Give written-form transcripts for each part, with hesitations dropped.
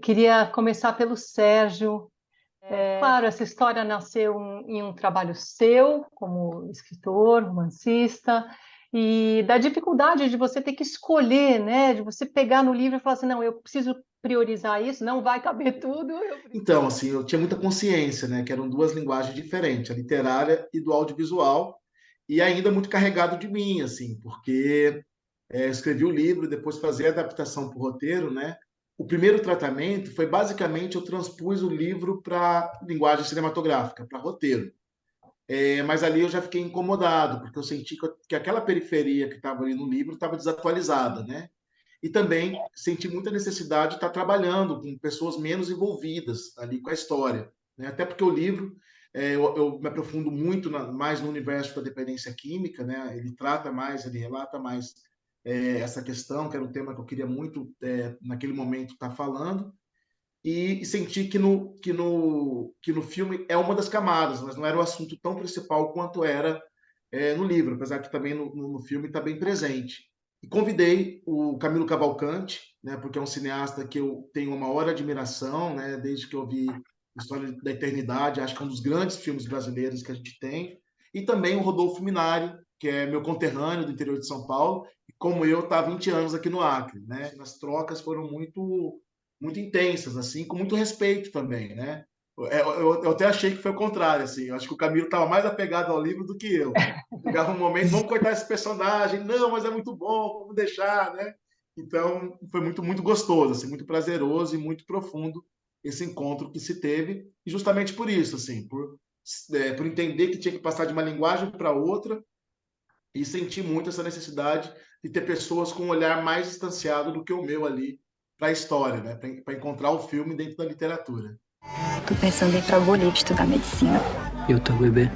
queria começar pelo Sérgio. Claro, essa história nasceu em um trabalho seu, como escritor, romancista, e da dificuldade de você ter que escolher, né? De você pegar no livro e falar assim, não, eu preciso priorizar isso, não vai caber tudo. Então, assim, eu tinha muita consciência, né, que eram duas linguagens diferentes, a literária e do audiovisual, e ainda muito carregado de mim, assim, porque eu escrevi o livro, depois fazer a adaptação para o roteiro, né? O primeiro tratamento foi basicamente eu transpus o livro para linguagem cinematográfica, para roteiro. Mas ali eu já fiquei incomodado, porque eu senti que aquela periferia que estava ali no livro estava desatualizada, né? E também senti muita necessidade de estar trabalhando com pessoas menos envolvidas ali com a história, né? Até porque o livro eu me aprofundo muito mais no universo da dependência química, né? Ele trata mais, ele relata mais essa questão, que era um tema que eu queria muito naquele momento estar falando, e senti que no filme é uma das camadas, mas não era o assunto tão principal quanto era no livro, apesar que também no filme está bem presente. E convidei o Camilo Cavalcante, né, porque é um cineasta que eu tenho uma maior admiração, né, desde que eu vi História da Eternidade, acho que é um dos grandes filmes brasileiros que a gente tem, e também o Rodolfo Minari, que é meu conterrâneo do interior de São Paulo, e como eu está há 20 anos aqui no Acre, né? As trocas foram muito intensas, assim, com muito respeito também, né? Eu até achei que foi o contrário, assim. Eu acho que o Camilo estava mais apegado ao livro do que eu. Chegava um momento, vamos cortar esse personagem, não, mas é muito bom, vamos deixar, né? Então, foi muito gostoso, assim, muito prazeroso e muito profundo esse encontro que se teve, e justamente por isso, assim, por entender que tinha que passar de uma linguagem para outra e sentir muito essa necessidade de ter pessoas com um olhar mais distanciado do que o meu ali para a história, né? Para encontrar o filme dentro da literatura. Tô pensando em ir pra Bolívia estudar medicina. E o teu bebê?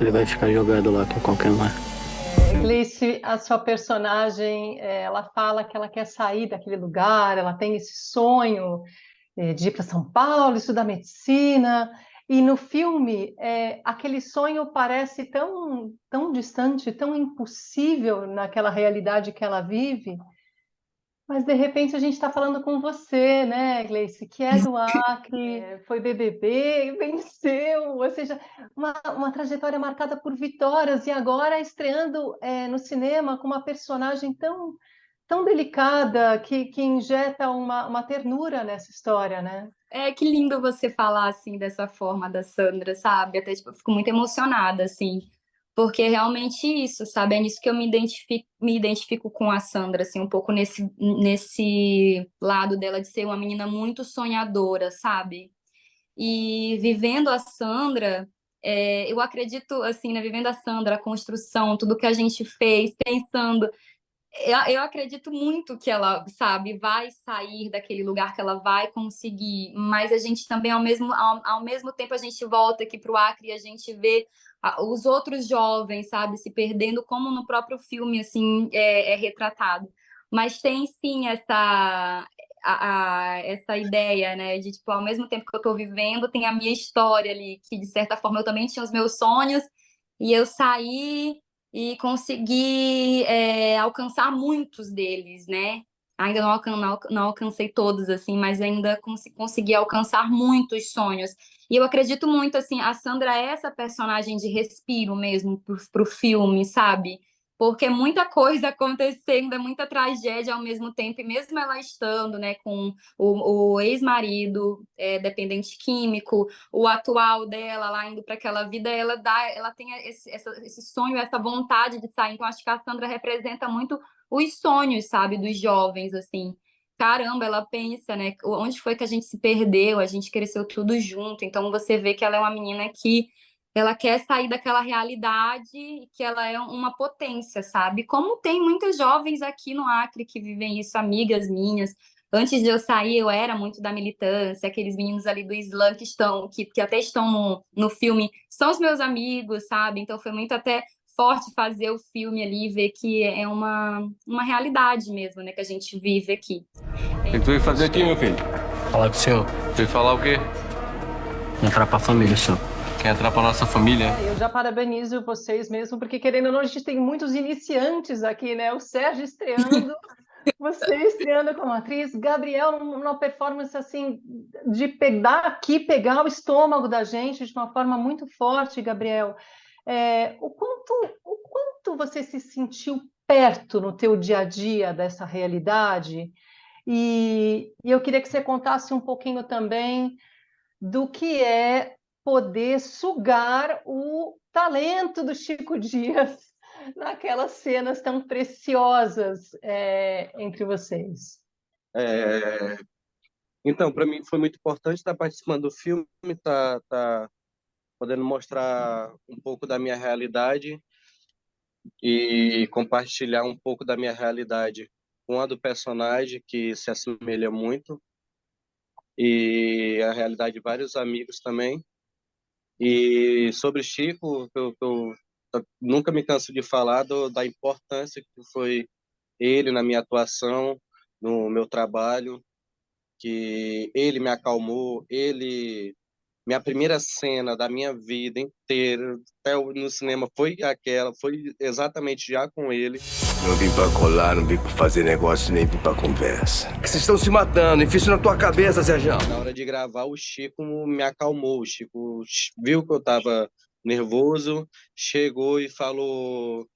Ele vai ficar jogado lá com qualquer um. Gleice, a sua personagem, ela fala que ela quer sair daquele lugar, ela tem esse sonho, de ir para São Paulo, estudar medicina, e no filme, aquele sonho parece tão distante, tão impossível naquela realidade que ela vive, mas de repente a gente está falando com você, né, Gleice, que é do Acre, foi BBB, e venceu, ou seja, uma trajetória marcada por vitórias, e agora estreando no cinema com uma personagem tão delicada, que injeta uma ternura nessa história, né? Que lindo você falar assim dessa forma da Sandra, sabe? Até tipo, eu fico muito emocionada assim, porque é realmente isso, sabe? É nisso que eu me identifico com a Sandra, assim, um pouco nesse lado dela de ser uma menina muito sonhadora, sabe? E vivendo a Sandra, eu acredito assim, né? Vivendo a Sandra, a construção, tudo que a gente fez, pensando. Eu acredito muito que ela, sabe, vai sair daquele lugar, que ela vai conseguir, mas a gente também, ao mesmo tempo, a gente volta aqui para o Acre e a gente vê os outros jovens, sabe, se perdendo, como no próprio filme, assim, é retratado. Mas tem, sim, essa ideia, né, de, tipo, ao mesmo tempo que eu estou vivendo, tem a minha história ali, que, de certa forma, eu também tinha os meus sonhos, e eu saí e consegui alcançar muitos deles, né? Ainda não alcancei todos, assim, mas ainda consegui alcançar muitos sonhos. E eu acredito muito, assim, a Sandra é essa personagem de respiro mesmo pro filme, sabe? Porque é muita coisa acontecendo, é muita tragédia ao mesmo tempo, e mesmo ela estando, né, com o ex-marido dependente químico, o atual dela lá indo para aquela vida, ela tem esse sonho, essa vontade de sair. Então acho que a Sandra representa muito os sonhos, sabe, dos jovens, assim. Caramba, ela pensa, né, onde foi que a gente se perdeu, a gente cresceu tudo junto. Então você vê que ela é uma menina que ela quer sair daquela realidade e que ela é uma potência, sabe? Como tem muitas jovens aqui no Acre que vivem isso, amigas minhas. Antes de eu sair, eu era muito da militância, aqueles meninos ali do Islã que até estão no filme, são os meus amigos, sabe? Então foi muito até forte fazer o filme ali e ver que é uma realidade mesmo, né, que a gente vive aqui. O que tu veio fazer aqui, meu filho? Falar com o senhor. Veio falar o quê? Entrar pra família, senhor. Quer entrar pra nossa família? Eu já parabenizo vocês mesmo, porque querendo ou não, a gente tem muitos iniciantes aqui, né? O Sérgio estreando Você estreando como atriz, Gabriel, numa performance assim, de pegar o estômago da gente de uma forma muito forte, Gabriel. O quanto você se sentiu perto no teu dia a dia dessa realidade? E eu queria que você contasse um pouquinho também do que é poder sugar o talento do Chico Dias naquelas cenas tão preciosas entre vocês. É, então, para mim foi muito importante estar participando do filme, tá podendo mostrar um pouco da minha realidade e compartilhar um pouco da minha realidade com a do personagem, que se assemelha muito, e a realidade de vários amigos também. E sobre Chico, eu nunca me canso de falar da importância que foi ele na minha atuação, no meu trabalho, que ele me acalmou, minha primeira cena da minha vida inteira, no cinema, foi exatamente já com ele. Não vim pra colar, não vim pra fazer negócio, nem vim pra conversa. Vocês estão se matando, enfia isso na tua cabeça, Sérgio. Na hora de gravar, o Chico me acalmou. O Chico viu que eu tava nervoso, chegou e falou...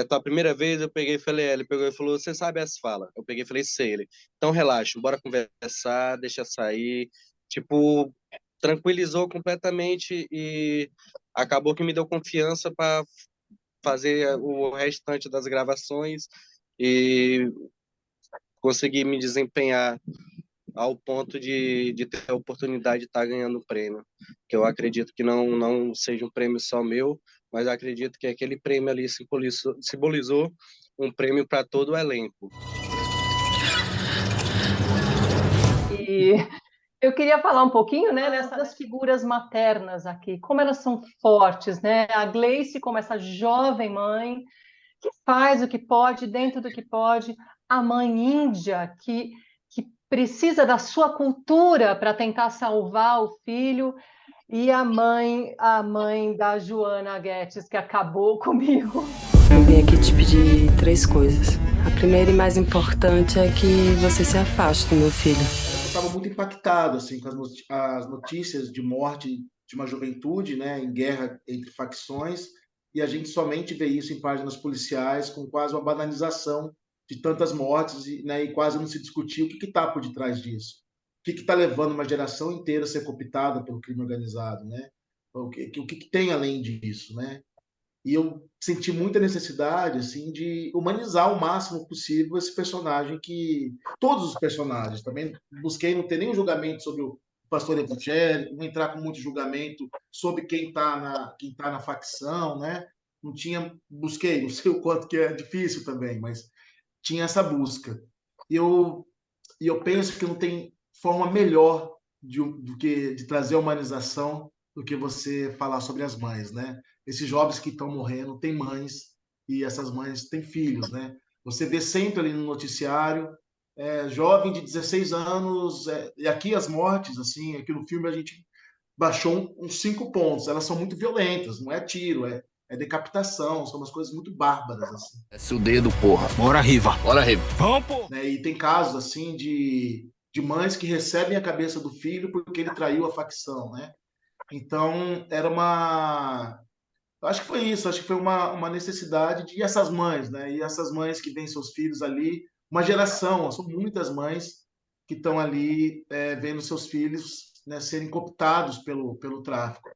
tua primeira vez eu peguei e falei, ele pegou e falou, você sabe as falas? Eu peguei e falei, sei. Ele, então relaxa, bora conversar, deixa sair. Tipo, tranquilizou completamente e acabou que me deu confiança para fazer o restante das gravações e conseguir me desempenhar ao ponto de ter a oportunidade de estar ganhando o prêmio, que eu acredito que não seja um prêmio só meu, mas acredito que aquele prêmio ali simbolizou um prêmio para todo o elenco. E eu queria falar um pouquinho, né, das figuras maternas aqui, como elas são fortes, né? A Gleice como essa jovem mãe que faz o que pode, dentro do que pode, a mãe índia que precisa da sua cultura para tentar salvar o filho, e a mãe da Joana Guedes, que acabou comigo. Eu vim aqui te pedir 3 coisas. A primeira e mais importante é que você se afaste do meu filho. Eu estava muito impactado assim, com as notícias de morte de uma juventude, né, em guerra entre facções, e a gente somente vê isso em páginas policiais, com quase uma banalização de tantas mortes, né, e quase não se discutiu o que está por detrás disso. O que está levando uma geração inteira a ser cooptada pelo crime organizado, né? O que tem além disso, né? E eu senti muita necessidade assim de humanizar o máximo possível esse personagem, que todos os personagens, também busquei não ter nenhum julgamento sobre o pastor evangélico, não entrar com muito julgamento sobre quem tá na facção, né? Não tinha, busquei, não sei o quanto que é difícil também, mas tinha essa busca. E eu penso que não tem forma melhor do que de trazer a humanização do que você falar sobre as mães, né? Esses jovens que estão morrendo têm mães, e essas mães têm filhos, né? Você vê sempre ali no noticiário, jovem de 16 anos, e aqui as mortes, assim, aqui no filme a gente baixou uns 5 pontos. Elas são muito violentas, não é tiro, é decapitação, são umas coisas muito bárbaras, assim. Desce o dedo, porra. Bora, Riva. Bora, Riva. Vamos, pô. Né? E tem casos, assim, de mães que recebem a cabeça do filho porque ele traiu a facção, né? Então, eu acho que foi isso, acho que foi uma necessidade de essas mães, né? E essas mães que têm seus filhos ali, uma geração, são muitas mães que estão ali vendo seus filhos, né, serem cooptados pelo tráfico.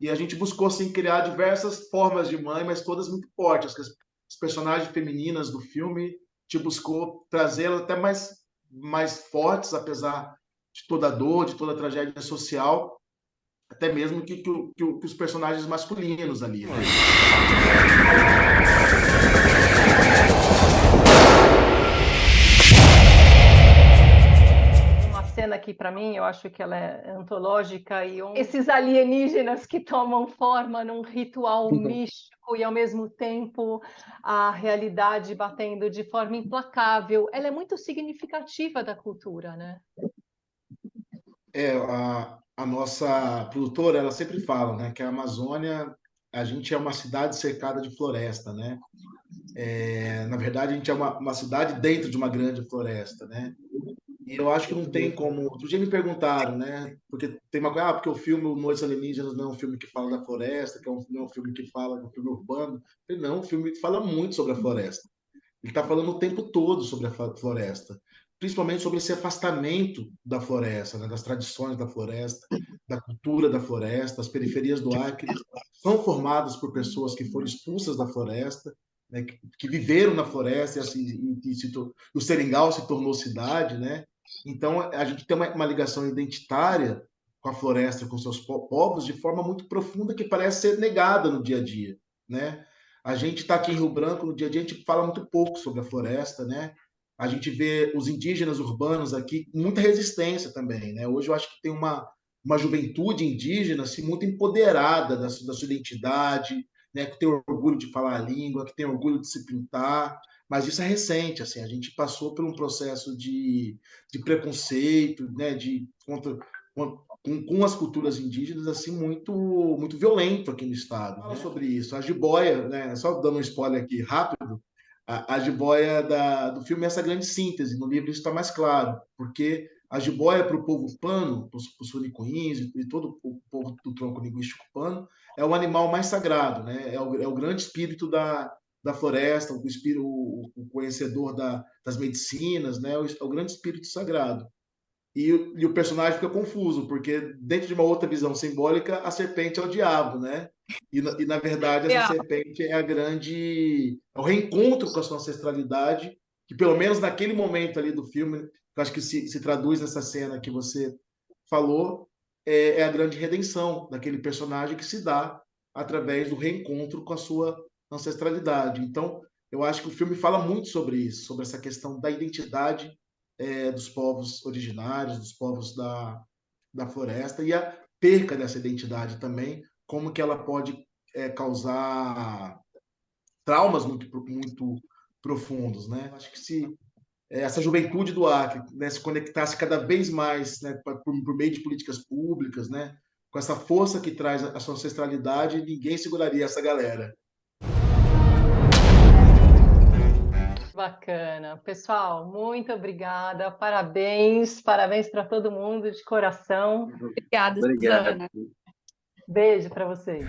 E a gente buscou assim, criar diversas formas de mãe, mas todas muito fortes. As personagens femininas do filme, a gente buscou trazê-las até mais fortes, apesar de toda a dor, de toda a tragédia social, até mesmo que os personagens masculinos ali. Né? Uma cena que, para mim, eu acho que ela é antológica, e esses alienígenas que tomam forma num ritual místico e, ao mesmo tempo, a realidade batendo de forma implacável. Ela é muito significativa da cultura, né? A nossa produtora, ela sempre fala, né, que a Amazônia, a gente é uma cidade cercada de floresta, né? Na verdade, a gente é uma cidade dentro de uma grande floresta, né? E eu acho que não tem como. Outro dia me perguntaram, né? Porque tem uma coisa, porque o filme O Noites Alienígenas não é um filme que fala da floresta, não é um filme que fala, é um filme urbano. Eu falei, não, o filme fala muito sobre a floresta. Ele está falando o tempo todo sobre a floresta, principalmente sobre esse afastamento da floresta, né? Das tradições da floresta, da cultura da floresta. As periferias do Acre são formadas por pessoas que foram expulsas da floresta, né? Que viveram na floresta, e, assim, o Seringal se tornou cidade, né? Então, a gente tem uma ligação identitária com a floresta, com seus povos, de forma muito profunda, que parece ser negada no dia a dia, né? A gente está aqui em Rio Branco, no dia a dia, a gente fala muito pouco sobre a floresta, né? A gente vê os indígenas urbanos aqui com muita resistência também, né? Hoje eu acho que tem uma juventude indígena assim, muito empoderada da sua identidade, né? Que tem orgulho de falar a língua, que tem orgulho de se pintar, mas isso é recente, assim, a gente passou por um processo de preconceito, né? Com as culturas indígenas assim muito violento aqui no estado. Fala sobre isso. A jiboia, né? Só dando um spoiler aqui rápido, a jiboia do filme é essa grande síntese. No livro isso está mais claro, porque a jiboia para o povo pano, para os suricuins e todo o povo do tronco linguístico pano, é o animal mais sagrado, né? É o grande espírito da floresta, o conhecedor das medicinas, né? É o grande espírito sagrado. E o personagem fica confuso, porque dentro de uma outra visão simbólica, a serpente é o diabo, né? Na verdade, essa serpente é o reencontro com a sua ancestralidade, que pelo menos naquele momento ali do filme, que eu acho que se traduz nessa cena que você falou, é a grande redenção daquele personagem que se dá através do reencontro com a sua ancestralidade. Então, eu acho que o filme fala muito sobre isso, sobre essa questão da identidade dos povos originários, dos povos da floresta, e a perca dessa identidade também, como que ela pode causar traumas muito profundos, né? Acho que se essa juventude do Acre, né, se conectasse cada vez mais, né, por meio de políticas públicas, né, com essa força que traz a sua ancestralidade, ninguém seguraria essa galera. Bacana. Pessoal, muito obrigada. Parabéns, parabéns para todo mundo de coração. Obrigada, Obrigado. Suzana. Beijo para vocês.